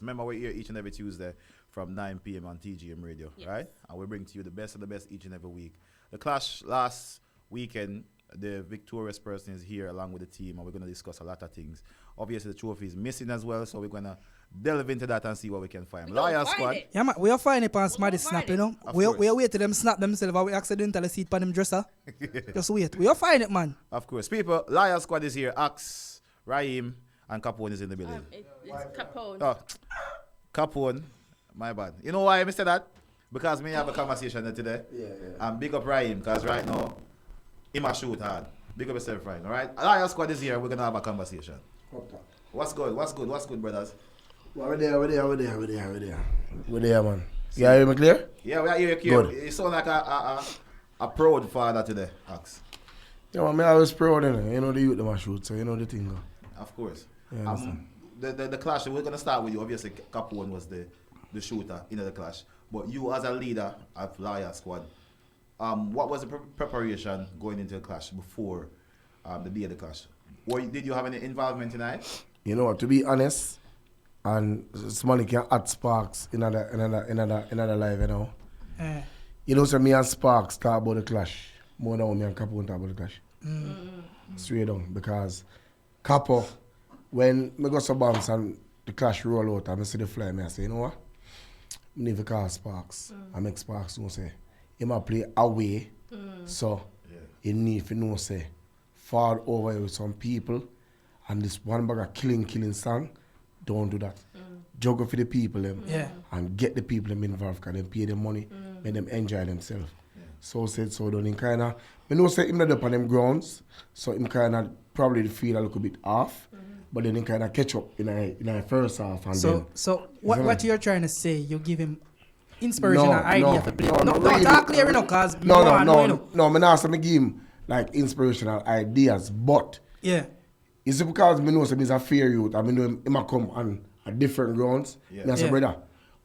Remember, we're here each and every Tuesday from 9 p.m. on TGM Radio, Yes. right? And we bring to you the best of the best each and every week. The Clash last weekend, the victorious person is here along with the team, and we're going to discuss a lot of things. Obviously, the trophy is missing as well, so we're going to delve into that and see what we can find. We don't Lion find Squad. it. Yeah, man, we are finding it on We Smarty don't Snap, find you know. Of We course. are waiting them snap themselves and we accidentally see it on them dresser. Just wait. We are finding it, man. Of course. People, Lion Squad is here. Axe, Raheem, and Capone is in the building. It's Capone. Oh, Capone, my bad. You know why I said that? Because me have a conversation today. Yeah. And big up Raheem, because right now, he must shoot hard. Big up yourself, Ryan. All right? Lion Squad is here. We're going to have a conversation. What's good? What's good? What's good, brothers? We're there, man. You hear me clear? Yeah, we are here. Here. Good. You sound like a proud father today, Axe. Yeah, man, I always proud, you know the youth them a shoot, so you know the thing. Of course. Yeah, understand. The clash, we're going to start with you. Obviously, Capone was the shooter in the clash. But you as a leader of Lion Squad, what was the preparation going into the clash before the day of the clash? Did you have any involvement tonight? You know what, to be honest, and somebody can add Sparks in another live, you know. You know, so me and Sparks talk about the clash more than me and Capone talk about the clash. Straight on, because Capo, when me go to bounce and the clash roll out and I see the fly, I say, you know what? I need to call Sparks. I make Sparks know say, he might play away, so he need to know say, fall over with some people and this one bag of killing song, don't do that. Juggle for the people them and get the people them involved, because them pay them money, make them enjoy themselves. So said so done. In kinda, I know say him not up on them grounds, so him kinda probably feel a little bit off, but then he kinda catch up in a first half and then. So what you're trying to say, you give him inspirational idea for play. No, really. talk clear enough, cause No, I'm not saying give him like inspirational ideas, but yeah. it's because I know he's a fair youth. I mean, he might come on a different grounds. Yeah. I say, brother,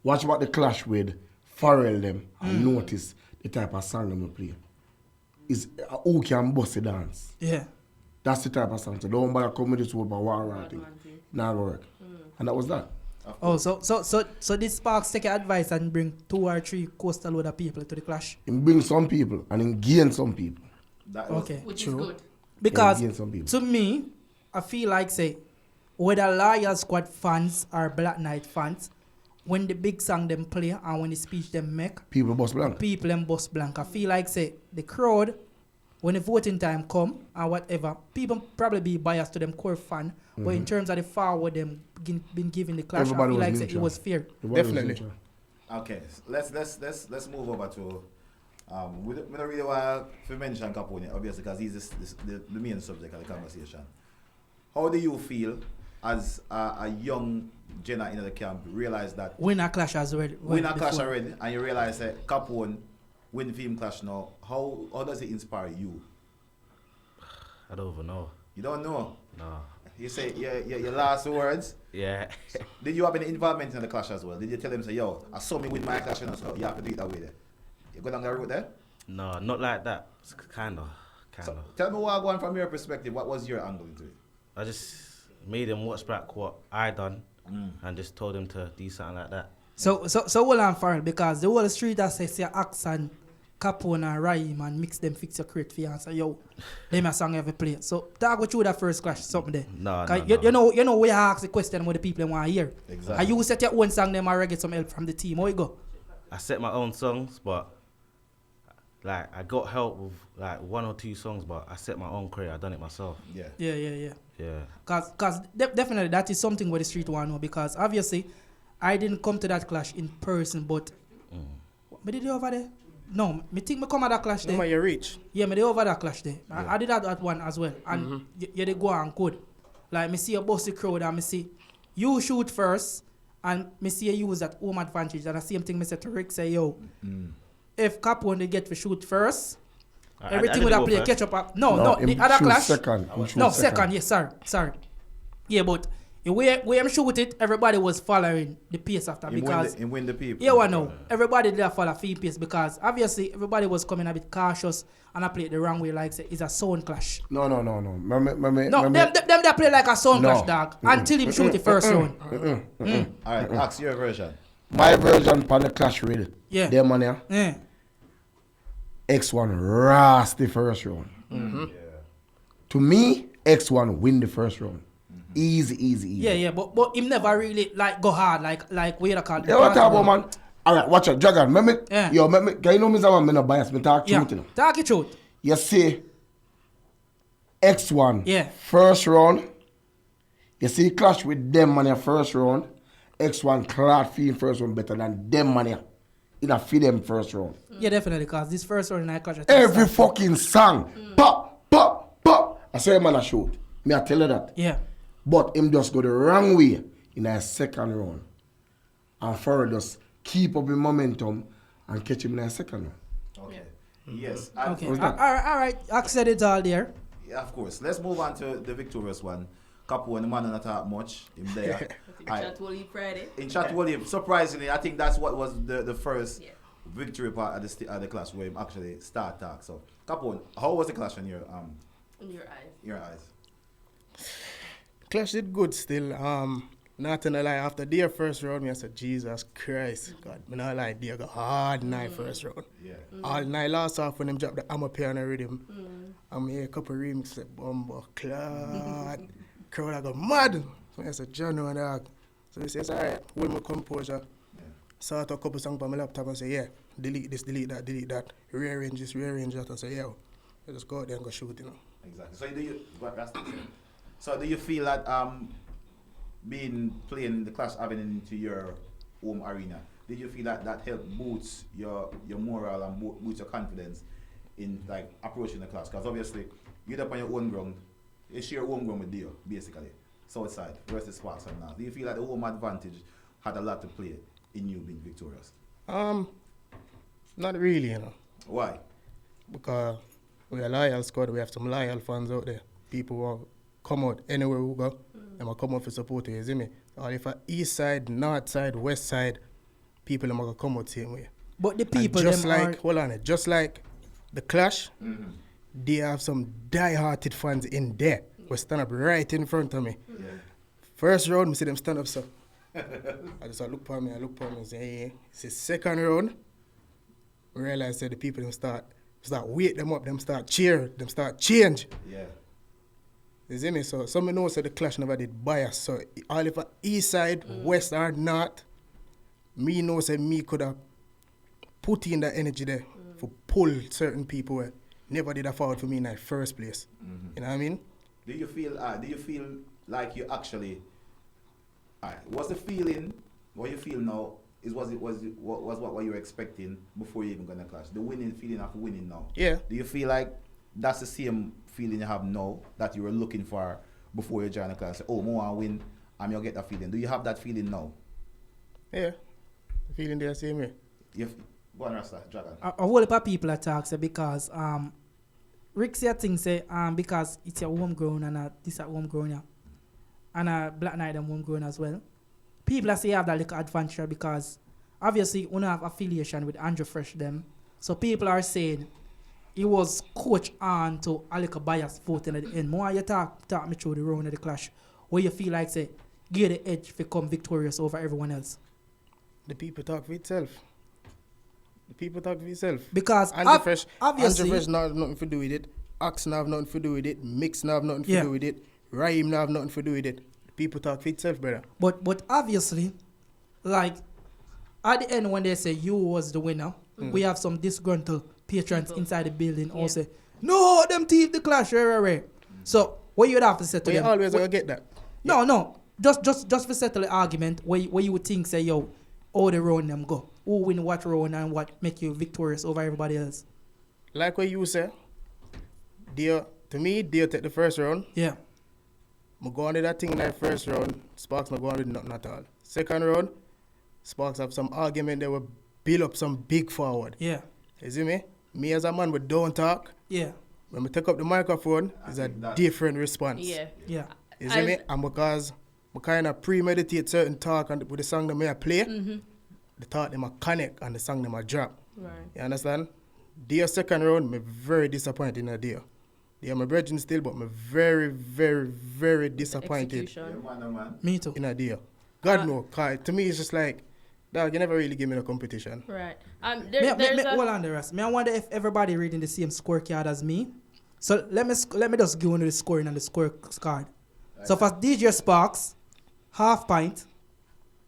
watch what the clash with Pharrell them and notice the type of song them play. Is who can bust the dance. Yeah. That's the type of song. So don't bother come with this word about war thing. Not work. And that was that. Oh, so this Sparks take your advice and bring 2 or 3 coastal load of people to the clash. He bring some people and he gain some people. Okay, Which true. is good. Because Yeah, some people. to me, I feel like say whether Lion Squad fans or Black Knight fans, when the big song them play and when the speech them make, People bust blank. people them bust blank. I feel like say the crowd, when the voting time come or whatever, people probably be biased to them core fan. But in terms of the forward them been given the clash, Everybody I feel was like say it neutral. was fair. Definitely. Okay, let's move over to we don't really want to mention Capone, obviously, because he's the main subject of the conversation. How do you feel as a young Genna in the camp realize that Win a clash as well. win a clash already, and you realize that Capone win film clash now? How does it inspire you? I don't even know. You don't know. No. You say your last words. Yeah. Did you have any involvement in the clash as well? Did you tell them say, yo, I saw me win my clash, so you have to do it that way there? You go down the road there? No, not like that. It's kind of. So tell me what going from your perspective. What was your angle into it? I just made him watch back what I done and just told him to do something like that. So hold on, Farrell, because the whole street that says your Axe and Capone and Raheem and mix them fix your crate for you and say, yo, them a song ever play. So talk with you that first clash, something there. No, 'Cause no. you know we ask the question what the people want to hear. Exactly. And you set your own song them or get some help from the team. How you go? I set my own songs, but like I got help with like 1 or 2 songs, but I set my own career. I done it myself. Yeah. Yeah. Yeah. Cause definitely that is something where the street want to know, because obviously I didn't come to that clash in person, but me did you over there? No, me think me come at that clash there. No, you reach. Yeah, me did over that clash there. I did that one as well, and you did go on good. Like me see a bossy crowd and me see you shoot first, and me see you use that home advantage. And the same thing me say to Rick, say yo, if Capone they get to shoot first, everything would have play catch up. No, the him other shoot clash. second. Him shoot No, second. Yes, sorry. Yeah, but The way I'm shoot it, everybody was following the pace after because He win the people. yeah, well, no, everybody did follow free pace because obviously everybody was coming a bit cautious and I played the wrong way, like say it's a sound clash. No. No, them that play like a sound clash, dog. Until him shoot the first round. Alright, ask your version. My version for the clash read. Yeah. Them man here. Yeah. X1 ras the first round. To me, X1 win the first round. Easy. Yeah, but him never really like go hard like what you call it. Yeah, what talk about, man? Alright, watch out, Dragon. Yeah. Yo, can you know me someone, me no bias, me talk truth, you know. Talk it truth. You see, X1, Yeah. first round, you see clash with them man here first round, X1 clad feel first round better than them man here. In a feel them first round. Yeah, definitely, because this first round in I clash. Every fucking song, pop. I say man a shoot. Me I tell you that. Yeah. But him just go the wrong way in a second round. And Farrell just keep up the momentum and catch him in a second round. Okay. Yes. Okay. What's All that? right. I said it all there. Yeah, of course. Let's move on to the victorious one. Capone, the man not talk much. Him there. Friday. In Chatwoli, surprisingly, I think that's what was the first victory part of the clash where him actually start talk. So, Capone, how was the clash in your eyes? Clash did good still. Not to lie, after their first round, me I said, Jesus Christ, God, me not lie, they got hard night first round. Yeah. All night last off when them dropped the hammer piano rhythm. And me a couple remix said, Bumbo Clot. Crowd I got mad. So I said, John and dog. So he says, alright, hold my composure. Start a couple songs on my laptop and say, yeah, delete this, delete that, rearrange this, rearrange that. And say, yeah, I just go out there and go shoot, you know. Exactly. So do you feel that playing the clash having into your home arena, did you feel that helped boost your moral and boost your confidence in like approaching the clash? Because obviously you're up on your own ground, it's your home ground with Dio, basically. Southside versus Sparks and now. Do you feel like the home advantage had a lot to play in you being victorious? Not really, you know. Why? Because we're a loyal squad, we have some loyal fans out there. People will come out anywhere we go, and will come out for support you see me? Or if east side, north side, west side, people are going to come out same way. But the people and just them like, are... hold on, just like the Clash, they have some die-hearted fans in there. We stand up right in front of me. Yeah. First round, I see them stand up, so. I just look for me and say, hey. It's the second round, I realize that the people them start wake them up, them start cheer, them start change. Yeah. You see me? So some know so the Clash never did bias. So all if east side, west or north, me know say me could have put in that energy there for pull certain people where never did a forward for me in the first place. You know what I mean? Do you feel like you actually what's the feeling what you feel now was what you were expecting before you even gonna clash? The winning feeling of winning now. Yeah. Do you feel like that's the same feeling you have now that you were looking for before you joined the class? Oh, more I win, and you'll get that feeling. Do you have that feeling now? Yeah. The feeling the same way. Go on, Rasta, Dragon. A whole lot of people attack say because Rick say things say because it's your homegrown and this at homegrown yeah. And Black Knight them homegrown as well. People say you have that little adventure because obviously you don't have affiliation with Andrew Fresh them. So people are saying he was coach on to a little bias voting at the end. More you talk me through the round of the clash where you feel like say give the edge to come victorious over everyone else. The people talk for itself. Because obviously Andrew Fresh not have nothing to do with it. Axe not have nothing to do with it. Mix not have nothing to do with it. Rhyme not have nothing to do with it. The people talk for itself, brother. But obviously, like at the end when they say you was the winner, we have some disgruntled patrons inside the building all say, no, them thief the clash, right. So what you would have to say to them? You always gonna get that. No. Just for settle the argument where you would think say, yo, all the round them go. Who win what round and what make you victorious over everybody else? Like what you say, Dio take the first round. Yeah. I go on to that thing in that first round. Sparks not go on with nothing at all. Second round, Sparks have some argument that will build up some big forward. Yeah. You see me? Me as a man we don't talk. Yeah. When we take up the microphone, it's a different response. Yeah. Yeah. You see me? And because I kind of premeditate certain talk and with the song that I play. The thought them a connect and the song them a drop. Right. You understand? Their second round, me very disappointed in a deal. They are my brethren still, but me very, very, very disappointed Execution. Me too. in a deal. God no, 'cause to me it's just like, dog, you never really give me the competition. Right. Hold on there, Russ. I wonder if everybody reading the same scorecard as me. So let me just go into the scoring and the scorecard. So for DJ Sparks, half pint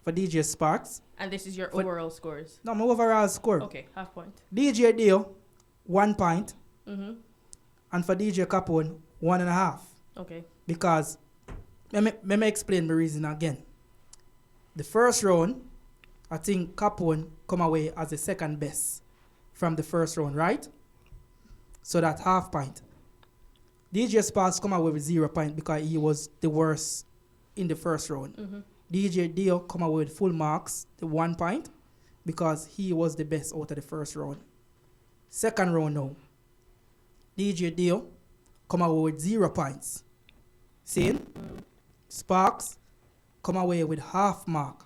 for DJ Sparks. And this is your overall scores. No, my overall score. Okay, half point. DJ Dio, 1 pint. Mm-hmm. And for DJ Capone, 1.5. Okay. Because, let me explain the reason again. The first round, I think Capone come away as the second best from the first round, right? So that half pint. DJ Sparks come away with 0 point because he was the worst in the first round. Mm-hmm. DJ Dio come away with full marks, the 1 point, because he was the best out of the first round. Second round now, DJ Dio come away with 0 points. See? Sparks come away with half mark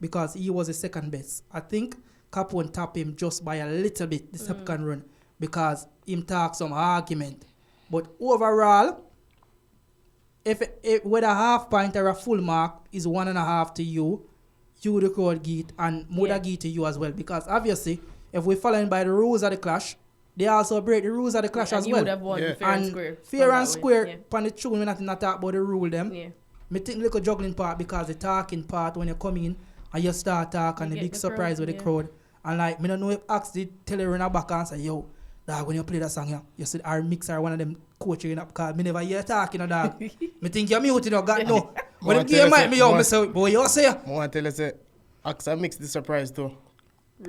because he was the second best. I think Capone tap him just by a little bit the second run because him talk some argument. But overall, if with a half point or a full mark is 1.5 to you the crowd get and Muda get to you as well. Because obviously, if we're following by the rules of the clash, they also break the rules of the clash as you well. would have won fair and square. Fair and that way. square, Yeah. on the tune, we're not talk about the rule them. Yeah. Me think little juggling part because the talking part when you come in and you start talk and You the get big the surprise crowd, with the yeah. crowd. And like, me don't know if Axe did tell her in her back and say, yo, dog, when you play that song, yeah, you said our mixer, one of them coaching up because me never hear talking, dog. Me think you're muted, you got no. When them game might me, yo, me say, boy, you say. I want to tell you, say, Axe I mix the surprise too.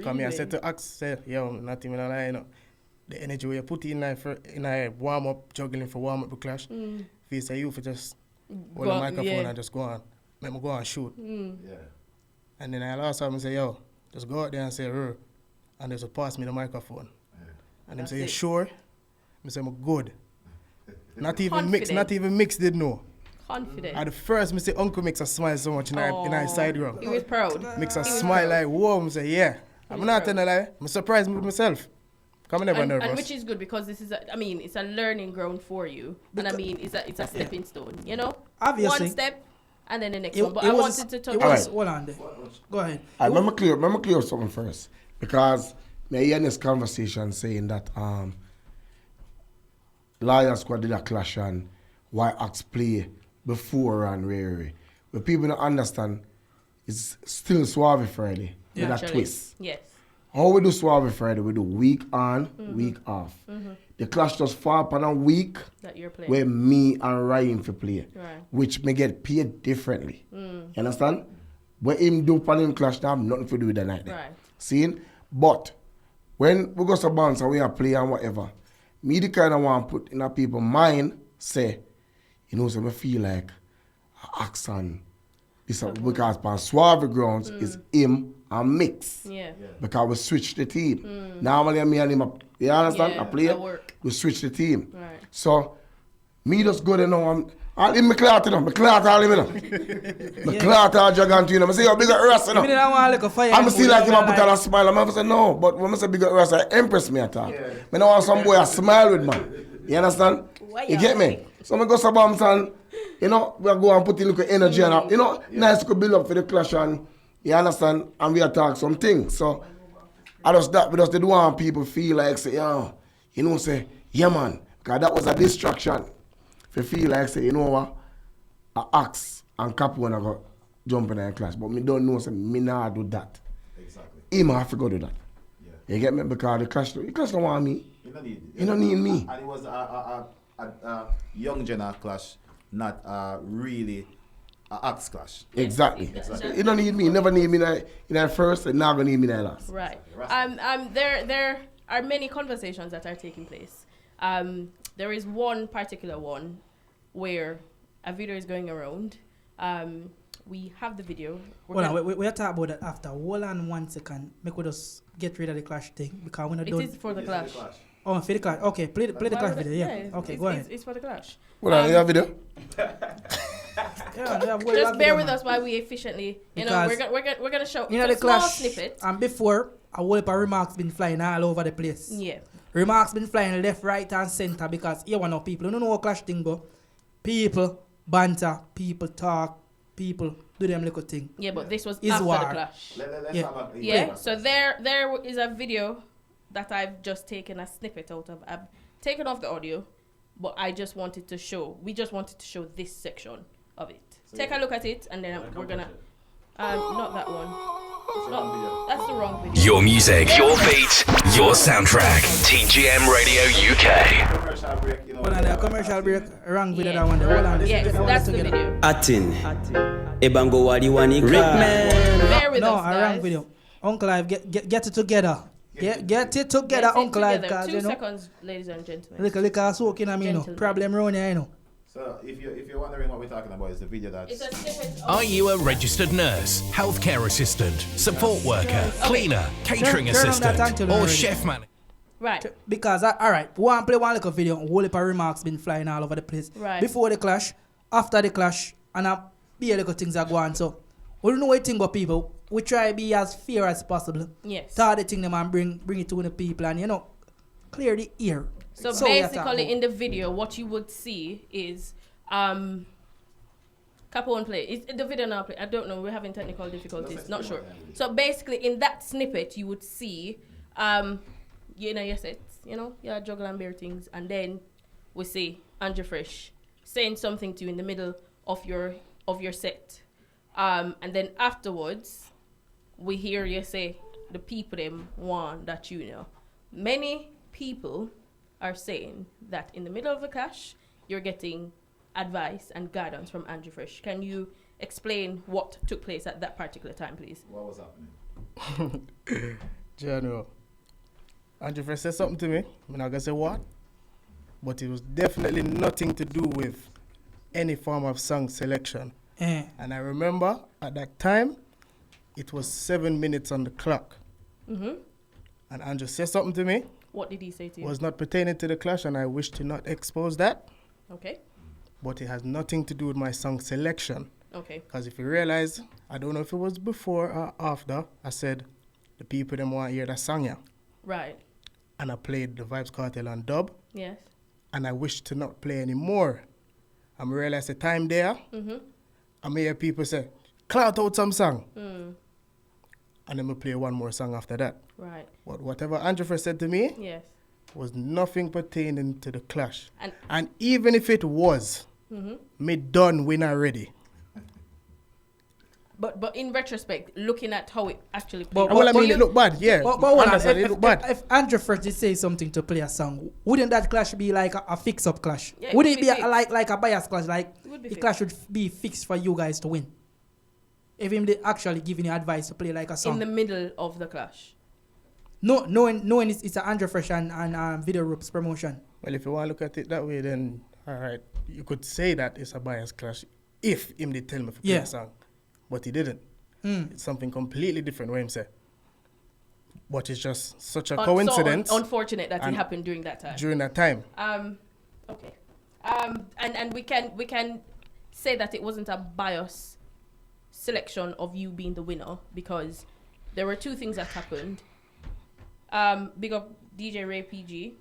Come here, I Really? said to Axe, say, yo, not even a lie, you know. The energy where you put in a warm up, juggling for warm up the clash. If you say you for just hold the microphone and just go on, let me go and shoot. Yeah. And then I last time I say, yo, just go out there and say, and they just pass me the microphone. And them That's say, you it. sure? I say, I'm good. Not even Confident. mix did no. Confident. At the first, I say, Uncle makes a smile so much in our side room. He was proud. Makes a He was smile proud. like, whoa, I say, yeah. I'm was not proud. telling a lie. I'm surprised with myself. Come never nervous. And which is good because this is, it's a learning ground for you. And I mean, it's a stepping stone, you know? Obviously. One step and then the next It- one. But it I was- wanted to It touch was, on hold on there. Go ahead. Let me clear something first. Because me hear this conversation saying that Lion Squad did a clash and why Axe play before and where. But people don't understand it's still Suave Friday with a Actually, twist. Yes. How we do Suave Friday? We do week on, week off. The clash just fall upon a week That you're playing. where me and Ryan for play, Right. which may get paid differently. You understand? When him do pan him clash, that have nothing to do with the night. There. Right. Seeing? But when we go to bounce and we are play and whatever, me the kind of want to put in a people's mind, say, you know, so I feel like accent. This because on Suave grounds is him and mix. Yeah. Because we switch the team. Normally me and him, you understand? Yeah, I play, that work. we switch the team. Right. So, me just go there now, I'll in my clout, you know, my clout all him, you know. My clout all dragon to you know. I say, yo, bigger earth, you Me didn't know. want like a fire. I'm still like him, I put on a smile. I'm say, no, but when I say bigger earth, I impress me at all. Me don't want some boy I smile with, man. You understand? Why You you get me? So I go to bounce and, you know, we go and put in little energy and, you know, nice to build up for the clash and, you understand? And we attack some things. So, I just that, we just did want people feel like, say, yeah, you know, say, yeah, man, because that was a distraction. If you feel like, say, you know what, I ask and Capone I go jump in the class, but me don't know, say, me not do that. Exactly. Him have to go do that. Yeah. You get me? Because the clash don't want me. You don't need. You don't need me. And it was a young Genna clash, not really a Axe clash. Exactly. Exactly. You don't need me. You never need me in that first, and now gonna need me in that last. Right. There are many conversations that are taking place. There is one particular one where a video is going around. We have the video. Hold on, we'll talk about that after. Hold on 1 second. Make we just get rid of the clash thing because we're not It done. is for the clash. Oh, for the clash. Okay, play the Why clash would I- video. Yeah. Okay, it's, go ahead. It's for the clash. What are you have video? Just bear with us while we efficiently, you know, we're gonna show you know the small clash snippet. And before a whole heap of remarks been flying all over the place. Yeah. Remarks been flying left, right, and center because you want know people. You don't know what clash thing go. People banter, people talk, people do them little thing. Yeah, but this was Is after war. the clash. Let's Yeah. have a Yeah. So there is a video that I've just taken a snippet out of. I've taken off the audio, but I just wanted to show. We just wanted to show this section of it. So Take a look at it, and then we're gonna. Not that one. video. That's the wrong video. Your music, your beat, your soundtrack. TGM Radio UK. Commercial break, you know. Hold on, the commercial break. Wrong video Yeah. that one. Hold on. Yes, Get that one that's the together. video. Atin. Ebango waliwani Rickman. Bear with No, us, a guys. wrong video. Uncle Live, get it together. Get it together, Get it Uncle Live, together. cause 2 you know. seconds, ladies and gentlemen. Little soaking on me, you know. Gentlemen. Problem around here, you know. So if you're wondering what we're talking about, it's the video that's It's a snippet of Are you a registered nurse, healthcare assistant, support worker, cleaner, catering Turn on that assistant, until or already. chef man? right. Because, alright, we want to play one little video. Whole heap of remarks been flying all over the place. Right. Before the clash, after the clash, and be a little things are going. So, we don't know what you think about people. We try to be as fair as possible. Yes. Start the thing them and bring it to the people and, you know, clear the ear. So we are basically, talking in the video, what you would see is Capone play. Is the video now play? I don't know. We're having technical difficulties. Not sure. So basically, in that snippet, you would see, you know, your sets. You know, your juggle and bear things, and then we see Andrew Fresh saying something to you in the middle of your set, and then afterwards, we hear you say the people them want that you know. Many people are saying that in the middle of a clash, you're getting advice and guidance from Andrew Fresh. Can you explain what took place at that particular time, please? what was happening. General. Andrew Fresh said something to me. I'm not gonna say what, but it was definitely nothing to do with any form of song selection. Eh. And I remember at that time, it was 7 minutes on the clock. Mm-hmm. And Andrew said something to me, What did he say to you? was not pertaining to the clash, and I wish to not expose that, Okay. but it has nothing to do with my song selection. Okay. Because if you realize, I don't know if it was before or after, I said, the people them want to hear that song, yeah. Right. And I played the Vibes Cartel on dub, Yes. and I wish to not play anymore. I realized the time there, Mm-hmm. I may hear people say, clout out some song. Mm. And then we play one more song after that. Right. But whatever Andrew first said to me Yes. was nothing pertaining to the clash. And And even if it was, mm-hmm. me done win already. But in retrospect, looking at how it actually But- played. Well, I but mean, you- it looked bad, yeah. But hold on, Understand, it looked bad. if Andrew first did say something to play a song, wouldn't that clash be like a fix-up clash? Yeah, it Would would it be be fixed. like a bias clash? Like It would be the fixed. clash would be fixed for you guys to win? If him they actually giving you advice to play like a song. In the middle of the clash. No, knowing it's an Andrew Fresh and Video Ropes promotion. Well, if you want to look at it that way, then, all right, you could say that it's a bias clash if him did tell me to play Yeah. a song. But he didn't. Mm. It's something completely different what him say. But it's just such a So coincidence unfortunate that it and- happened during that time. during that time. Okay. And we can say that it wasn't a bias selection of you being the winner because there were two things that happened. Big up DJ Ray PG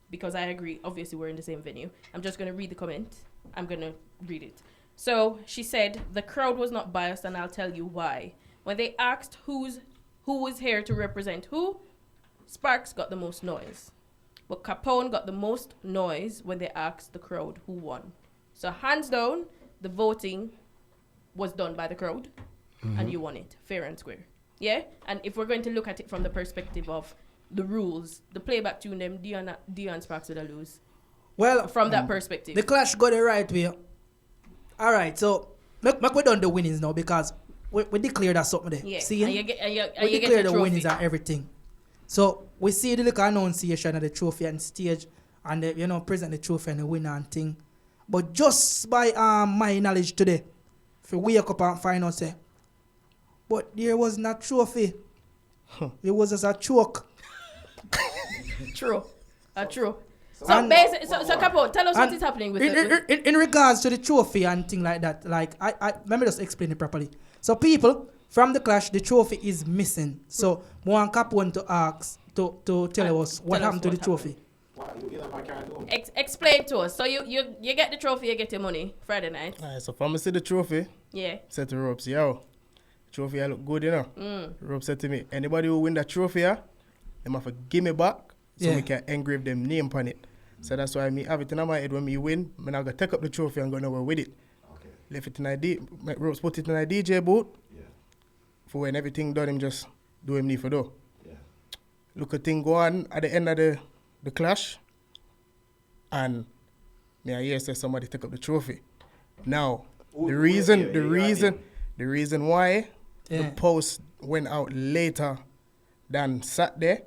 because I agree. Obviously, we're in the same venue. I'm just gonna read the comment. I'm gonna read it. So she said the crowd was not biased, and I'll tell you why. When they asked who was here to represent who, Sparks got the most noise. But Capone got the most noise when they asked the crowd who won. So hands down, the voting was done by the crowd, and you won it, fair and square. Yeah? And if we're going to look at it from the perspective of the rules, the playback tune them, Dion Sparks would lose. Well, From that perspective. the clash got it right way. All right, so make we done the winnings now because we declared that something there. Yeah. See, And you get, and you we get declared the the winnings trophy. and everything. So we see the little annunciation of the trophy and stage, and the, present the trophy and the winner and thing. But just by my knowledge today, if you wake up and find out say, but there was not trophy. It was just a choke. True. True. So basically, so Capone, tell us what is happening with it. In regards to the trophy and thing like that, like I let me just explain it properly. So people from the clash, the trophy is missing. So we want Capone to ask to tell us what happened to the trophy. Explain to us. So you get the trophy, you get your money Friday night. Alright, so for me see the trophy, said to Ropes, yo, trophy I look good, you know. Ropes said to me, anybody who win that trophy, them have to give me back so we can engrave them name on it. So that's why me have it in my head when me win, I'm gonna take up the trophy and go nowhere with it. Okay. Left it in Ropes put it in a DJ booth. For when everything done, him just do him need for do. Look at thing go on at the end of the clash, and me I hear say somebody take up the trophy. Now the reason why the post went out later than Saturday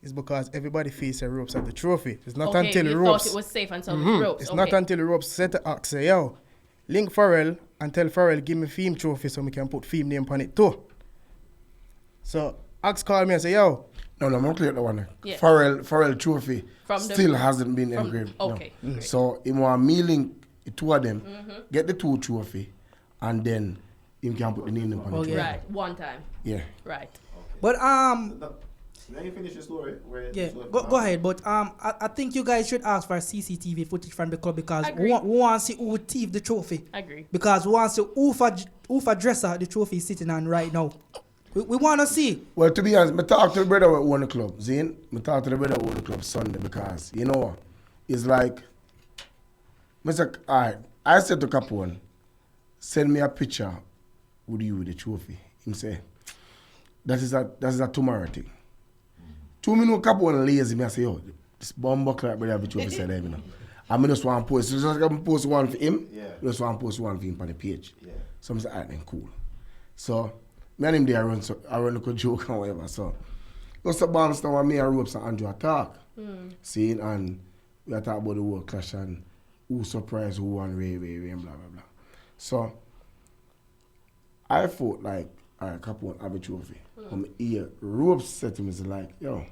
is because everybody feels the Ropes at the trophy. It's not until the Ropes thought it was safe until the Ropes. It's not until the Ropes set the axe say, yo, link Pharrell and tell Pharrell give me Fame trophy so we can put Fame name on it too. So Axe called me and say, yo. No, I'm not clear that one. Yeah. Pharrell trophy still hasn't been engraved. Okay. No. So he want me link the two of them, get the two trophy, and then he can put the name on it. Right, one time. Yeah. Right. Okay. But Let you finish the story. Go ahead. But I think you guys should ask for CCTV footage from the club because we want to see who thief the trophy. I agree. Because we want to see who for dresser the trophy is sitting on right now. We want to see. Well, to be honest, I talk to the brother who own the club, Zane. I talk to the brother who own the club Sunday because, you know, it's like, alright, I said to Capone, send me a picture with you with the trophy. He say, that is a tomorrow thing. 2 minutes Capone lazy, me I say, yo, this bomb clock brother have a trophy said them, you know. I just want to post, so just going to post one for him, I just want to post one for him on the page. Yeah. So I say, alright then, cool. So, me and him there I run a joke and whatever. So just a bounce now and me and Ropes and Andrew talk. Seeing and we talk about the world clash and who surprised who and Ray and blah blah blah. So I thought like alright, Capone have a trophy. From here, Ropes said to me like, yo,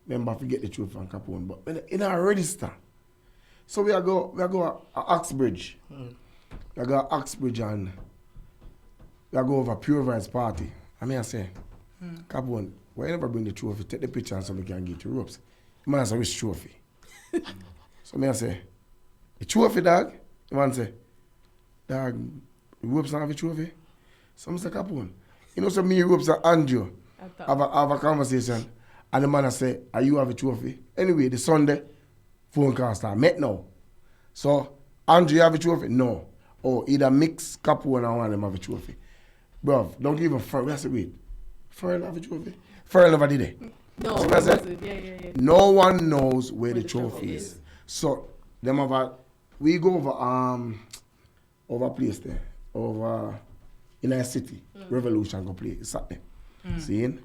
remember forget the trophy from Capone, but in our register. So we go Oxbridge. We go Oxbridge and I go over Pure Vibes party. I say, Capone, why you never bring the trophy? Take the picture and so we can get to Ropes. The man say, which trophy? So I say, the trophy, dog? The man say, dog, Ropes don't have a trophy? So I say, Capone, you know, so me, Ropes and Andrew have a conversation and the man say, are you have a trophy? Anyway, the Sunday, phone call start. Met now. So, Andrew, you have a trophy? No. Oh, either mix Capone and one of them have a trophy. Bro, don't give a fuck. I said, wait. Pharrell have a trophy? Pharrell never did it. No, so yeah. No one knows where the trophy is. So, them we go over place there. Over in a city. Revolution go play. It's Saturday. Seeing?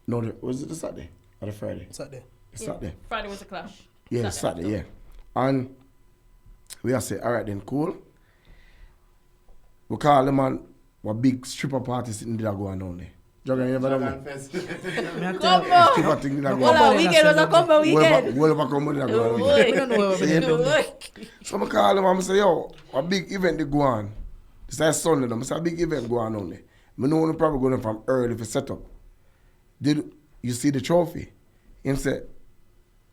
No, was it the Saturday or the Friday? Saturday. It's Saturday. Friday was a clash. Yeah, Saturday, yeah. And we are say, alright then, cool. We call them on what big stripper party sitting there going on there. Juggan, you ever done that? Combo! Stripper thing there going on. Well, weekend was a combo weekend. Well, over combo there going on. So I call them and I say, yo, a big event they go on. This is Sunday, I say a big event go on there. I know I'm probably going from early for setup. Did you see the trophy? He said,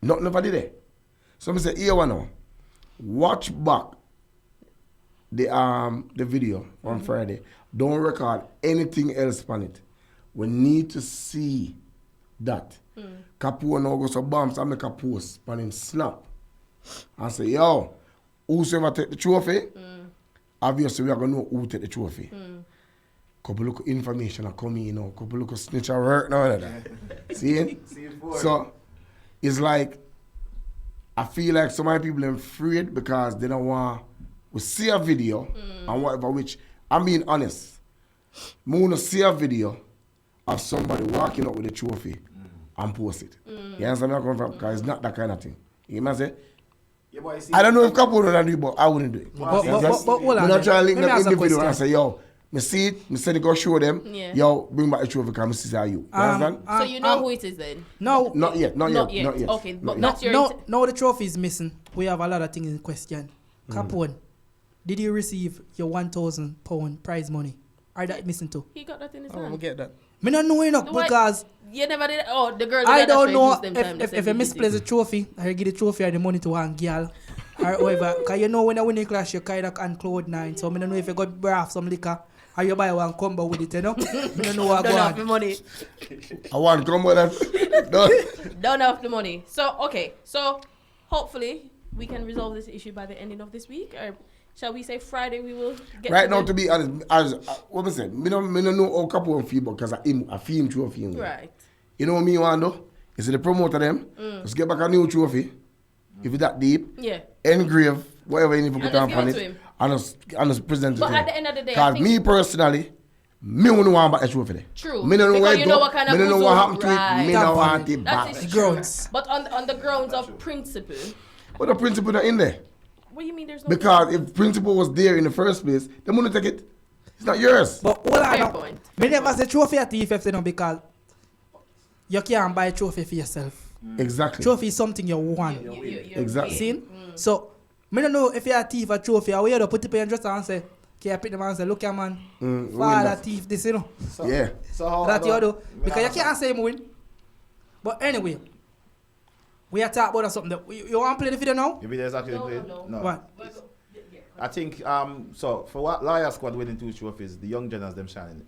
nothing never did it. So I say, here one now. Watch back the video on Friday. Don't record anything else on it. We need to see that. Capone now goes to bombs and make a post on him snap. And say, yo, whosoever take the trophy, obviously we are going to know who take the trophy. Couple look information are coming, you know. Couple look snitch at work now and that. See? So it's like I feel like some of my people are afraid because they don't want to see a video and whatever, which I'm being honest. I want to see a video of somebody walking up with a trophy and post it. You understand where I'm coming from? Because it's not that kind of thing. You know what I'm saying? I don't know if Capone would do it, but I wouldn't do it. But hold on. I'm not trying to link them in the video and say, yo, Me see it, me said to go show them. Yeah. Yo, bring back the trophy because me see how you. You understand? So you know who it is then? No. Not yet. Okay, but Not not your. No, the trophy is missing. We have a lot of things in question. Capone, did you receive your £1,000 prize money? Are that missing too? He got that in his I'm gonna hand. get that. Me not know enough Why- because You never did. Oh, the girl. I don't know them if I misplace the trophy, I give the trophy or the money to one girl or whatever. Because you know when I win a clash, you kind of on cloud nine. So I don't know if you got braff some liquor or you buy one combo with it, you know? I don't know what Don't go have the on. money. I want to come with that. No. Don't have the money. So okay. So hopefully we can resolve this issue by the ending of this week, or shall we say Friday? We will get. Right now, to be honest, as what I said, me don't know how Capone feel because I feel him trophy. You know. Right. You know what me want to do? Is the promoter them? Let's get back a new trophy. If it's that deep, Yeah. engrave, whatever you need to put And on just give it it, to him. and just present it But to at him. the end of the day, I Because think- me personally, me wouldn't want back a trophy there. True. Me don't know Because where you it know go. what kind of Me don't know uzo- what happened to right. it. Me don't want it That back. is true. Grounds. But on the grounds of principle, But the principle not in there. what do you mean? There's no Because if principle was there in the first place, they wouldn't take it. It's not yours. But hold on Fair now. point. Me never say trophy at TFF, you know, because you can't buy a trophy for yourself. Exactly. Trophy is something you want. You Exactly. See? So, me don't know if you're a thief a trophy, or you put it in your dresser and say, can you pick them and say, look here, man, win father that. thief this, you know. So, Yeah. So how That you about- do. Because you can't say him win. But anyway, we are talking about something. You want to play the video now? If it is actually No, played? no. What? I think so for what Liar Squad winning 2 trophies, the young Gennas them shining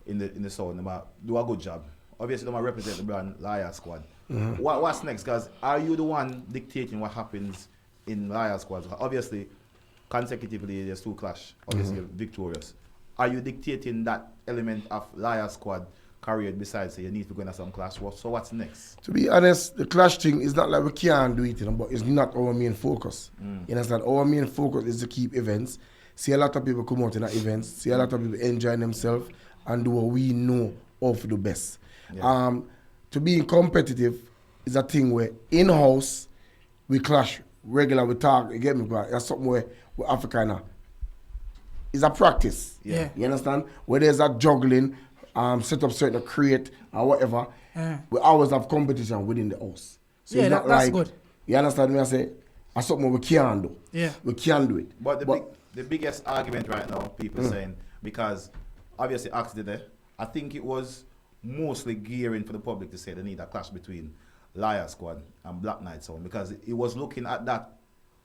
in the sound, them do a good job. Obviously, them represent the brand Liar Squad. What's next? Because are you the one dictating what happens in Liar Squad? Obviously, consecutively there's 2 clash. Obviously, you're victorious. Are you dictating that element of Liar Squad career besides say you need to go into some clash? So what's next? To be honest, the clash thing is not like we can't do it, you know, but it's not our main focus. You understand? Our main focus is to keep events. See a lot of people come out in the events. See a lot of people enjoying themselves and do what we know of the best. Yeah. To be competitive is a thing where in-house we clash regular, we talk, you get me? But that's something where Africa now. It's a practice. Yeah. You understand? Where there's a juggling, set up certain create or whatever, Yeah. we always have competition within the house. So Yeah, it's not that's like, good. You understand me? I say, that's something we can do. Yeah. We can do it. But the biggest argument right now, people saying, because obviously Axe did it, I think it was mostly gearing for the public to say they need a clash between Liar Squad and Black Knight Sound, because it was looking at that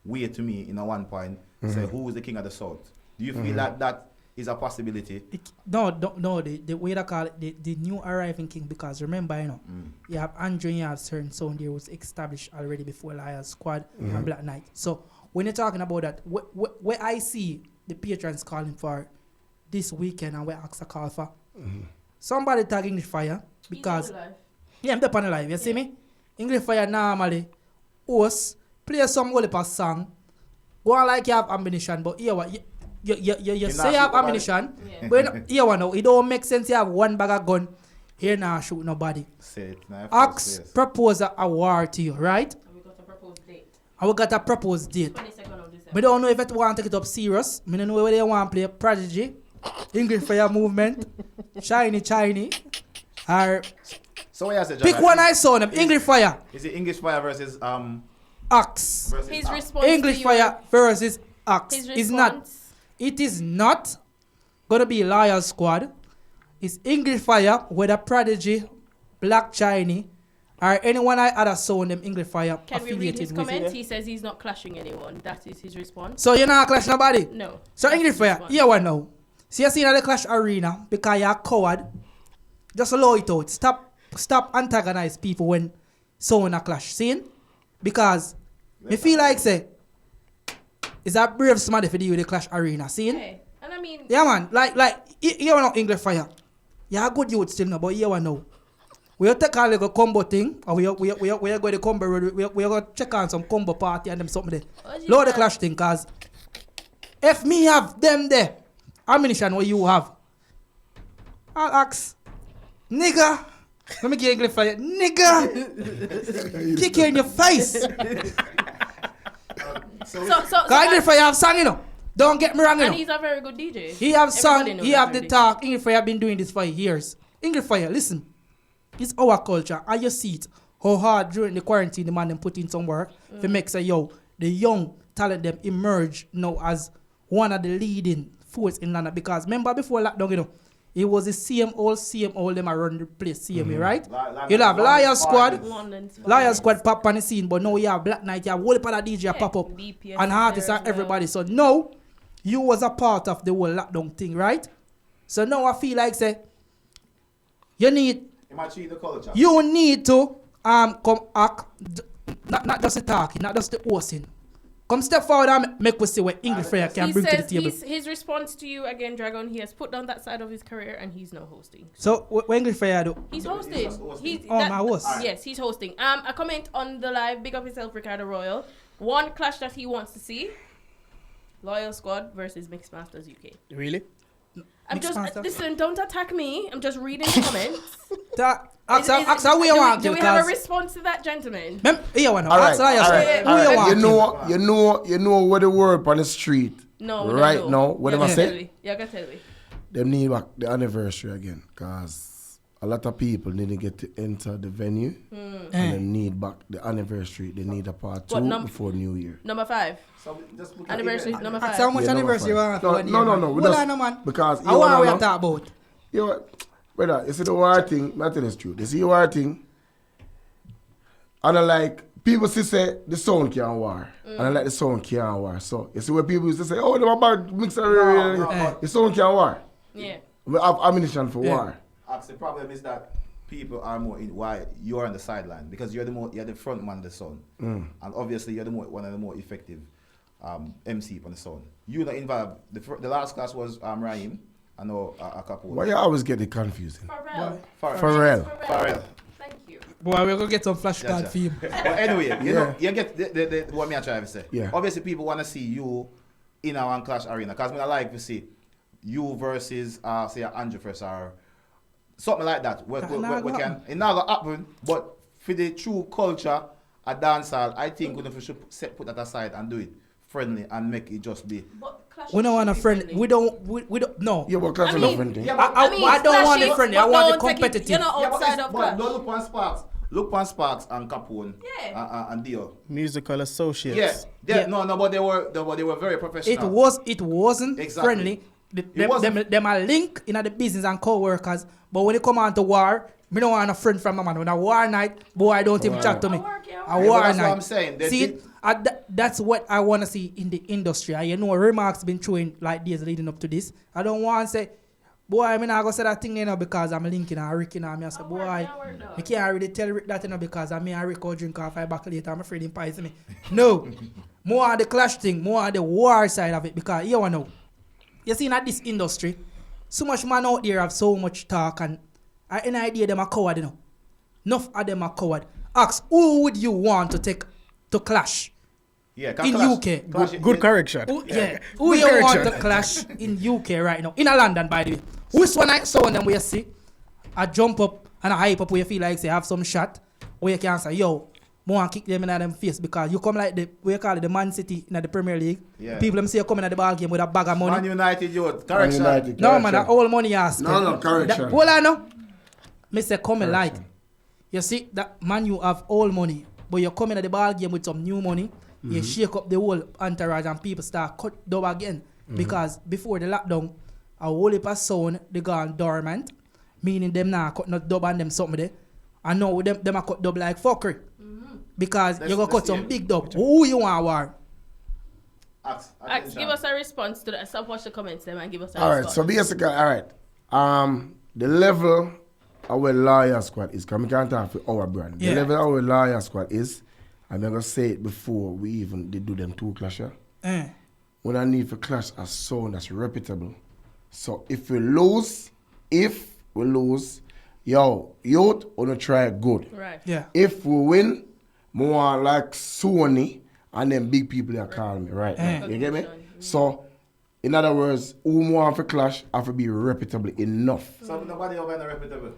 way to me in a one point, say who is the king of the South. Do you feel that that is a possibility? No, the way they call it, the new arriving king, because remember, you know, you have Andrew and you have certain sound there was established already before Liar Squad and Black Knight. So when you're talking about that, where I see the patrons calling for this weekend and where Axa call for, somebody tag English Fire, because yeah, I'm up on the live, you see me? English Fire normally host, play some whole heap of song, go on like you have ammunition, but here what you say you have ammunition, but here one now, it don't make sense you have one bag of gun, here now shoot nobody. Say it now. Axe propose a war to you, right? We got a proposed date. And we got a proposed date. 22nd of December. Me don't know if it want to take it up serious. Me don't know whether they want to play Prodigy, English Fire Movement, Shiny, or So what you say, pick one I saw them, English Fire, Is it English Fire versus Axe. His Axe? response English to Fire versus Axe. His It's not. response. It is not gonna be Liar Squad. It's English Fire, whether Prodigy, Black Chinese, or anyone I other sound them English Fire Can we read his affiliated with. comment? He says he's not clashing anyone. That is his response. So you're not clash nobody. No. So That's English his Fire, response. here one now. See you see in the clash arena because you're a coward. Just allow it out. Stop antagonize people when someone a clash. See? Because me feel like say it's a brave somebody for you the clash arena. See? Okay. And I mean, Yeah man, like you know English Fire. You're a good youth still now, but you know. We'll take a little combo thing, and we're going to combo, we're going to check on some combo party and them something there. Load the clash thing, cause if me have them there, ammunition what you have, I'll ask, nigga, let me get English Fire, nigga, kick you in your face. so Cause English Fire have song, you know. Don't get me wrong, you And know. he's a very good DJ. He have song, Everybody knows he he's have a the very talk. English Fire been doing this for years. English Fire, listen. It's our culture. And you see it. How hard during the quarantine the man them put in some work. To make say, yo, the young talent them emerge now as one of the leading force in London. Because remember before lockdown, you know, it was the same old them around the place, CMA, right? You'll have Lion Squad. Lion Squad pop on the scene, but now you have Black Knight, you have whole part of DJ pop up. BPS And artists there and as well. everybody. So now, you was a part of the whole lockdown thing, right? So now I feel like say, you need the culture. you need to come act, not just the talking, not just the hosting. Come step forward and make us see what English Fire can He bring to the says table. his response to you again, Dragon. He has put down that side of his career and he's now hosting. So what English Fire do? He's just hosting. hosting. Oh, my host. Yes, he's hosting. A comment on the live. Big up yourself, Ricardo Royal. One clash that he wants to see: Loyal Squad versus Mixmasters UK. Really? I'm just Mixmaster? listen. Don't attack me. I'm just reading the comments. Ask how we want do to, we have a cause response to that, gentlemen? here one. All right, Ask Lion all Squad. right, Who all you right. want? You know what the word on the street No, right now. What am I saying? Yeah, go tell me. Them need back the anniversary again, cause a lot of people didn't get to enter the venue, and they need back the anniversary. They need a part What, 2 before New Year. Number 5. So just book Anniversary is number 5. Ask how much Yeah, number anniversary you want five. for one No, year, no, man. no, we Hold just- on, no, man. because I you want wanna we know- talk about. You know, brother, you see the war thing, nothing is true. You see the war thing, and I like, people still say the sound can't war. And I like the sound can't war. So, you see where people used to say, oh, they're about mixer, the sound can't war. Yeah. We have ammunition for war. The problem is that people are more in why you're on the sideline because you're the front man of the sound, and obviously you're one of the more effective MC on the sound. You're not involved. The last class was Raheem. I know a couple. Why you always get it confusing? Pharrell. Pharrell. Thank you. Boy, we're gonna get some flashcard Gotcha. for him. But anyway, you know, you get the what me I try to say. Yeah. Obviously, people want to see you in our clash arena because I like to see you versus say Andrew first or something like that. We can. It not gonna happen, but for the true culture, a dancehall, I think we should put that aside and do it friendly and make it just be. We don't want a friend. We don't. No. Yeah, but class I is mean- different thing. Yeah, I don't want it friendly. I but want it don't take it- competitive. You're not outside of but clash. don't look on Sparks. Look on Sparks and Capone. Yeah. And Dio. Musical associates. Yes. Yeah. No, but they were very professional. It wasn't Exactly. friendly. It wasn't. Them are link in the business and co-workers. But when it come on to war, me don't want a friend from my man. When a war night, boy, don't even chat to me. A work, yeah, A Yeah, war but that's night. what I'm saying. They See, did- that's what I want to see in the industry. And you know, remarks been throwing like days leading up to this. I don't want to say, boy, I mean, I go say that thing, you know, because I'm linking and Rick, you know, I say, boy, I can't really tell Rick that, you know, because I mean, I Rick will drink off 5 back later. I'm afraid he poison me. No. More on the clash thing, more on the war side of it, because you know, you see, in this industry, so much man out there have so much talk, and any idea them are coward, you know. Enough of them are coward. Ask, who would you want to take to clash? Yeah, In UK. Good correction. Who, yeah. Who Good you want correction. to clash in UK right now? In London, by the way. Which one I saw them where you see a jump up and a hype up where you feel like say have some shot where you can say, yo, more kick them in them face because you come like the what you call it, the Man City in the Premier League. Yeah. People them see you coming at the ball game with a bag of money. Man United, youth. Man Correction. United, No man, correction. that all money you spend. No, correction. Hold on no. Me say coming like. You see that man you have all money, but you're coming at the ball game with some new money. You shake up the whole entourage and people start cut dub again. Because before the lockdown, a whole heap of sound they gone dormant, meaning them now cut not dub and them something there. And now them a cut dub like fuckery. Because you go cut some big dub. Who you want war? Give us a response to that. Stop watch the comments them and give us a All right, response. so basically, all right. The level our Lion Squad is, because we can't talk for our brand. The Yeah. level our Lion Squad is, I'm going to say it before we even did do them two clashes. When I need for clash a sound that's reputable. So if we lose, yo, youth, wanna try good. Right. Yeah. If we win, more like Sony and then big people that call me, right? You get me? So, in other words, who want for clash have to be reputable enough. So nobody over there reputable.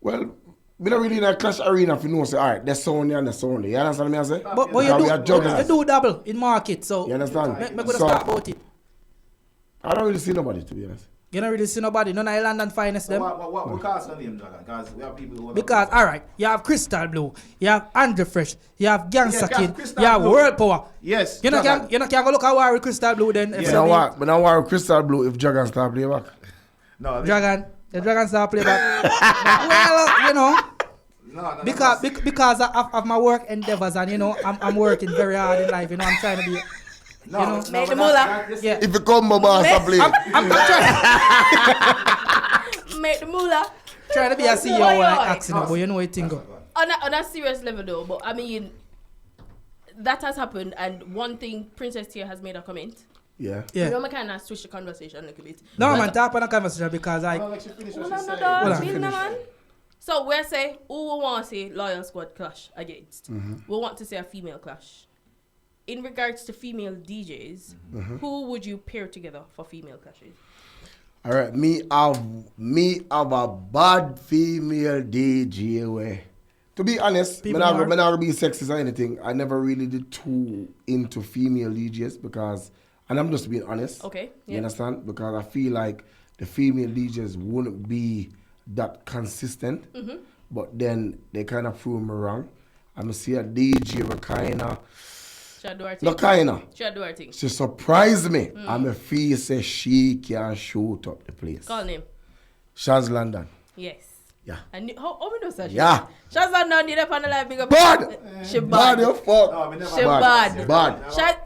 Well, we don't really in a clash arena if you know, say, all right, that's Sony and that's Sony. You understand what I say? But Because we are you jugglers. do double in market, so You understand? Make we So- start about it. I don't really see nobody, to be honest. You don't really see nobody. None of London finest them. What cause the name, Dragon? Because we have people who... Because, alright, you have Crystal Blue, you have Andrew Fresh, you have Gangsta Kid, Crystal you have Blue. World Power. Yes. You know, can't go look at war with Crystal Blue then. But I want Crystal Blue if Dragon start play back. No, The Dragon start play back. Well, you know. No, because of my work endeavors and, you know, I'm working very hard in life, you know, I'm trying to be... No, you know, make the moolah. Yeah. If you come, my boss, I play. I'm trying... Make the moolah. Trying to be a CEO like accident, but you know what thing go. On a serious level though, but I mean, that has happened, and one thing Princess Tia has made a comment. Yeah. You know, I kind of switch the conversation a little bit. No, man, talk on the conversation because I... So we're saying, who we want to say Loyal Squad clash against? We want to say a female clash. In regards to female DJs, who would you pair together for female clashes? All right, me have a bad female DJ way. To be honest, I'm not being sexist or anything. I never really did too into female DJs because, and I'm just being honest. Okay. You understand? Because I feel like the female DJs wouldn't be that consistent. But then they kind of prove me wrong. I'm see a DJ with kind of. She surprised me. And my feel say she can shoot up the place. Call name. Shaz London. Yes. Yeah. And how we know such? Yeah. Shaz London did up on the live big up. Bad. She bad. Bad your fuck. No, she bad. Bad.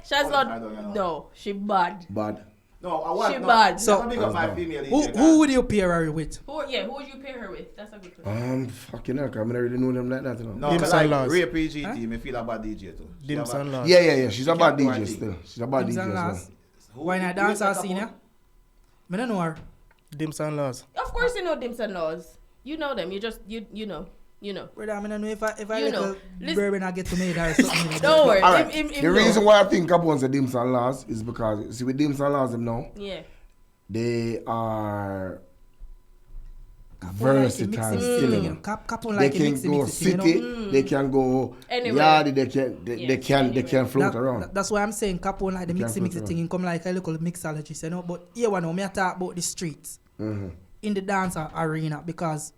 Shaz London. No, she bad. Bad. No, I want she bad. So who would you pair her with? Who would you pair her with? That's a good question. Fucking hell, I don't really know them like that. You know? No, Dims like and Laws. Ray PGT, me feel a bad DJ too. Dims and Laws. Yeah. She's a bad DJ Dims still. She's a bad Dims DJ and as well. Laws. Why not dance or senior? I don't know her. Dims and Laws. Of course you know Dims and Laws. You know them. You just you know. Brother, I don't know if I You know. little bourbon I get to me or something. Don't worry. All right. Him The reason why I think Capone said Dims and Laws is because, see, with Dims and Laws them now, Yeah. they are versatile still. Capone They like can go city, they can go Anywhere. yard, they can float around. That's why I'm saying Capone like the You mixy can't float thing, come like a little mixologist, you know. But here one now, me I talk about the streets in the dance arena because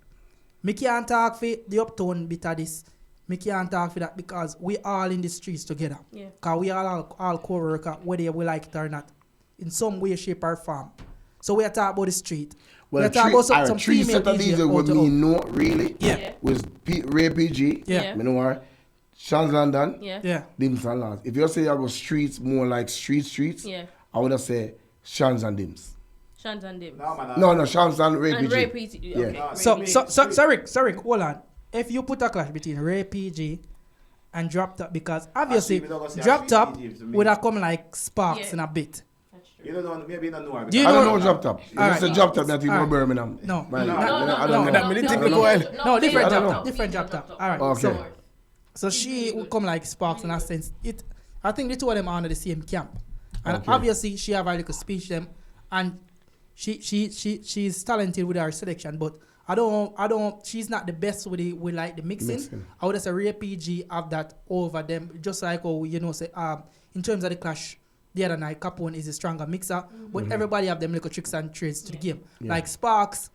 me can't talk for the uptown bit of this. Me can't talk for that because we all in the streets together. Yeah. Cause we all co-worker, whether we like it or not, in some way, shape or form. So we are talking about the street. Well, we are talking about some three female set of DJ DJ with out me out. know really Yeah. was Ray PG, Yeah. me know her, Shaz London, Yeah. Yeah. Dims and Laws. If you say you go streets, more like streets, Yeah. I would have say Shans and Dims. Shans and Dims. No, Shans and Ray And PG. Ray PG. Yeah. Okay. So, hold on. If you put a clash between Ray PG and Drop Top, because obviously we don't go see Drop a Top PG to me. would have come like sparks Yeah. in a bit. That's true. You don't know, maybe you don't know her. Do you I know- don't know Drop Top. All It's a right. Drop Top that you know All right. Birmingham. No. Right. No. I don't know. That me think me while. No, different I don't Drop know. Top. Different Drop Top. All right. Okay. So she would come like sparks in a sense. I think the two of them are under the same camp, and Okay. obviously she have a little speech them, and she's talented with her selection, but I don't. She's not the best with the mixing. I would say Ray PG have that over them, just like how say in terms of the clash the other night, Capone is a stronger mixer, but everybody have them little tricks and trades to the game. Yeah. Like Sparks,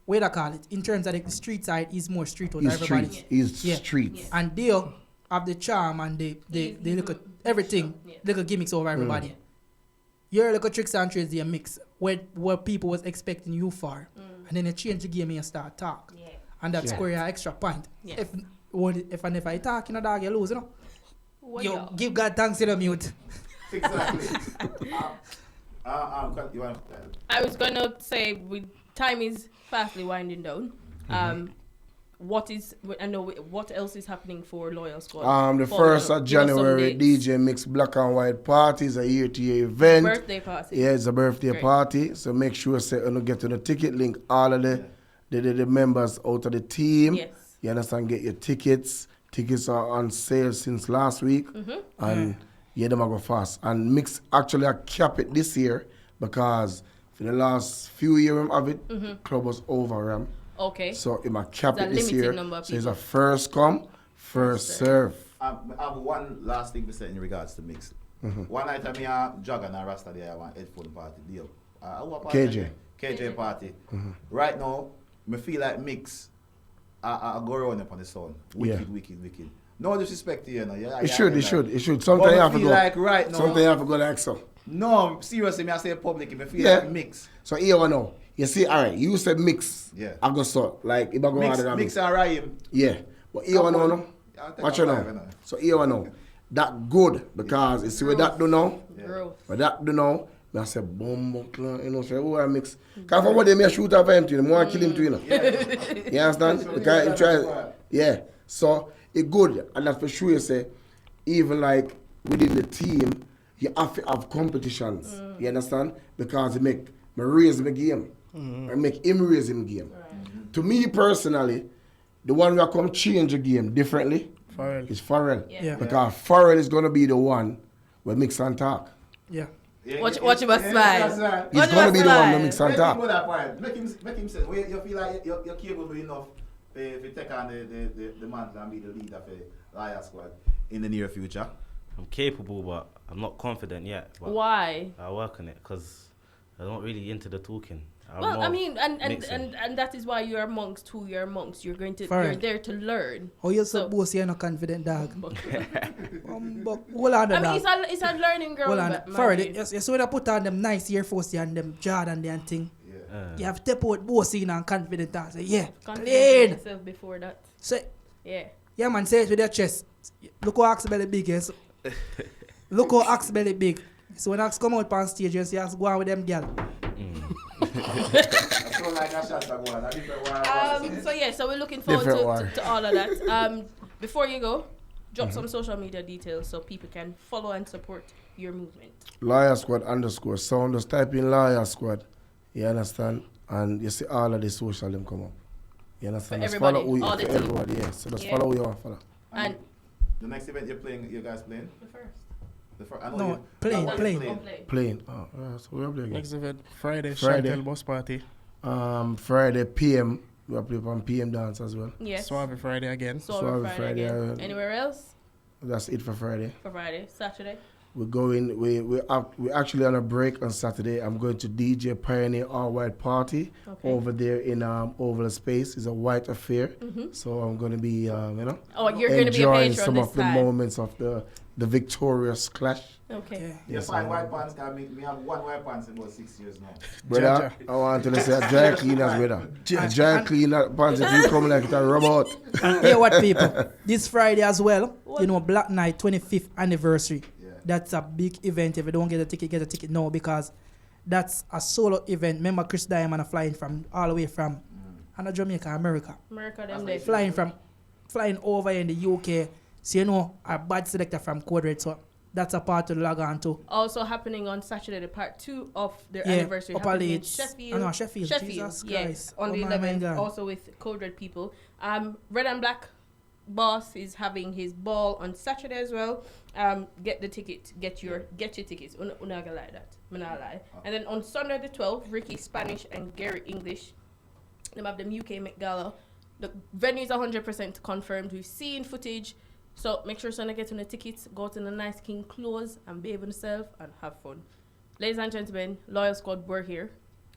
what I call it, in terms of the street side, is more street with He's everybody. streets. He's Yeah. streets. And they have the charm and they look at everything, little gimmicks over everybody. Your little tricks and trades they mix where people was expecting you for, and then they change the game and you start talk, and that score you an extra point. Yeah. If I talk, dog, you lose, What Yo, y'all? give God thanks in the mute. Exactly. You want I was gonna say, time is fastly winding down. What else is happening for Loyal Squad? The For 1st of give us some January, dates. DJ Mix Black and White Party is a year-to-year event. Birthday party. Yeah, it's a birthday Great. party. So make sure you get to the ticket link. All of the members out of the team. Yes. You understand? Get your tickets. Tickets are on sale since last week. And them are go fast. And Mix actually I cap it this year because for the last few years of it, club was over. Okay. So it might cap It's a it this limited year. number of So it's a people. first come, first serve. I have one last thing to say in regards to Mix. One night I me a jog and a rasta there, I want headphone party deal. What party KJ. again? KJ party. Right now, me feel like mix. I go around upon the sound. Wicked. No disrespect to you, know. Yeah, It should. Sometimes you But have to feel go. like right now. Sometimes you have to go like so. No, seriously, me I say public. If I feel Yeah. like mix. So here we know. You see, alright, you said mix. Yeah. I go so. Like if I go harder than Mix and rhyme. Yeah. But here we know, no. I'll take Watch a you five, know. you know. So here we know. That good because you see what that do now. Growth. But that do now. I say bomb, you know. So who I mix? Cause from what they may shoot up him to you, more kill him to you know. You understand? Because he try. Yeah. So it good, and that's for sure. You say even like within the team, you have to have competitions. You understand? Because it make me raise my game. I make him raise him game. To me personally, the one who come change the game differently Pharrell. is Pharrell. Yeah. Because Pharrell is gonna be the one where mix and talk. Yeah. Watch him a smile. He's gonna be the one that mix and Make him talk. go that point. Make him say, well, you feel like you're capable enough to take on the mantle and be the leader for Liar Squad in the near future. I'm capable, but I'm not confident yet. But Why? I work on it because I'm not really into the talking. I'm Well, more I mean, and mixing. that is why you're amongst who you're amongst. You're going to Fair. you're there to learn. How you So- suppose you're not confident, dog? But hold on, I mean, dog. it's a learning ground. Hold on. but- Fair, mind you. you see when I put on them nice Air Force and them Jordan and thing. Yeah. You have to step out bossy and confident and say, yeah, Confidence in clean. yourself before that. Say, Yeah. yeah, man, say it with your chest. Look how Axe belly big is. Look how Axe belly big. So when Axe come out on stage, you see Axe go on with them girl. I feel like I shot that one. I different one. So yeah, so we're looking forward Different to, war. to all of that. Before you go, drop some social media details so people can follow and support your movement. Liar Squad _ sound. Just type in Liar Squad. You understand? And you see all of the social them come up. You understand? For Just everybody, follow who you, all the for team. everybody, yes. So just Yeah. follow who you want to follow. And The next event you guys playing? the first. The first. I know No, you. playing, that one playing. you Play. Playing. Oh, yeah, so we are playing again. Next event, Friday, Friday. Chantel Bus Party. Friday PM. We are playing on PM dance as well. Yes. Suave Friday again. So Suave Friday, Friday, again. Anywhere else That's it for Friday. for Friday? Saturday? We're going. We're actually on a break on Saturday. I'm going to DJ Pioneer All White Party Okay. over there in Oval Space. It's a white affair, so I'm going to be Oh, you're going to be a enjoying patron some this of the time. moments of the victorious clash. Okay. Yeah. You Yes, find I white pants, cause me have one white pants in about 6 years now. Brother, I want to say dry cleaners, brother. Dry cleaner pants if you come like a robot. Hear what, people? This Friday as well, you know, Black Night 25th anniversary. Yeah. That's a big event. If you don't get a ticket now because that's a solo event. Remember, Chris Diamond are flying from all the way from Jamaica, America. America, them day. Flying over in the UK. So you know, a bad selector from Code Red. So that's a part to log on to. Also happening on Saturday, the part 2 of their Yeah, anniversary. Upper happening in Leeds. Sheffield. Oh, no, Sheffield. Jesus yeah, Christ. on the Oh, my 11th, God. also with Code Red people. Red and Black Boss is having his ball on Saturday as well. Get the ticket. Get your tickets. Una gonna lie that. Me not lie. And then on Sunday the 12th, Ricky Spanish and Gary English. Them have them UK Gala. The venue's 100% confirmed. We've seen footage. So make sure to get on the tickets, go to the nice king clothes and behave yourself and have fun. Ladies and gentlemen, Loyal Squad, we're here.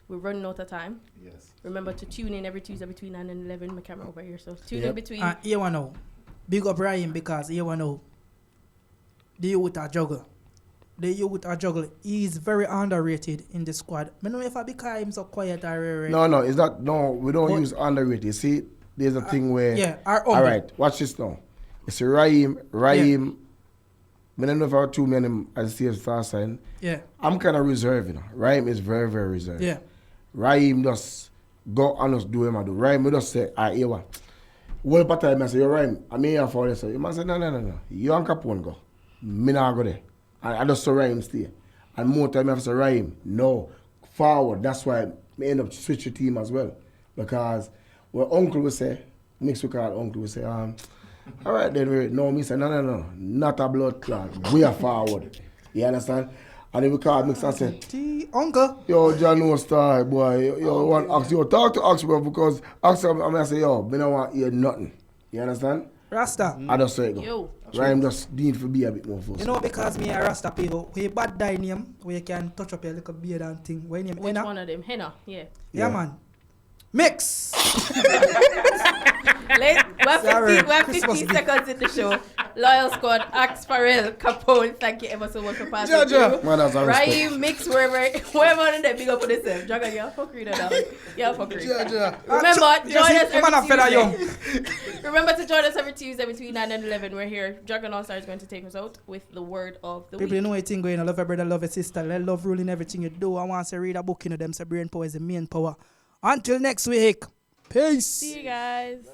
We're running out of time. Yes. Remember to tune in every Tuesday between 9 and 11. My camera over here. So tune in Yep. between. And here one now. Big up Ryan because here one now. The youth are juggle. He's very underrated in the squad. I don't know if I because him so quiet or No, it's not. No, we don't But- use underrated. You see, there's a thing where. yeah, our All right, watch this now. It's a Raheem. I don't know if I two men as the star sign. Yeah, I'm kind of reserved, you know. Raheem is very, very reserved. yeah. Raheem just go and just do him and do. Raheem will just say, I hear what. Well, part time I say, yo, Raheem, I'm here for this. You must say, no. You and Capone go. Me not go there. And I just saw Raheem stay. And more time I have to say, Raheem, no, forward. That's why I end up switch the team as well. Because what uncle will say, next week our uncle will say, all right then, no, me say, no, not a blood clot. We are forward. You understand? And then we call mix and say, Uncle. yo, John no star, boy. Yo, want ask you talk to Axe, bro, because Axe, I'm gonna say, yo, me don't want to hear nothing. You understand? Rasta. I just say it go. Yo. Rhyme just need to be a bit more focused. You know, because me a Rasta people, we bad die name, where you can touch up your little beard and thing. What name? Which one of them? Henna. Yeah. Yeah, man. Mix. We have 15 seconds in the show. Loyal Squad, Axe Farrell, Capone, thank you ever so much for passing through. Man, that's a respect. Raheem, Mix, wherever on them, big up for themselves. Dragon, you're fuckery now. You're fuckery. Remember, join us every Tuesday. Remember to join us every Tuesday between 9 and 11. We're here. Dragon All-Star is going to take us out with the word of the week. People know anything going on. Love your brother, love your sister. Let love rule in everything you do. I want to read a book in them. So brain power is the main power. Until next week. Peace. See you guys.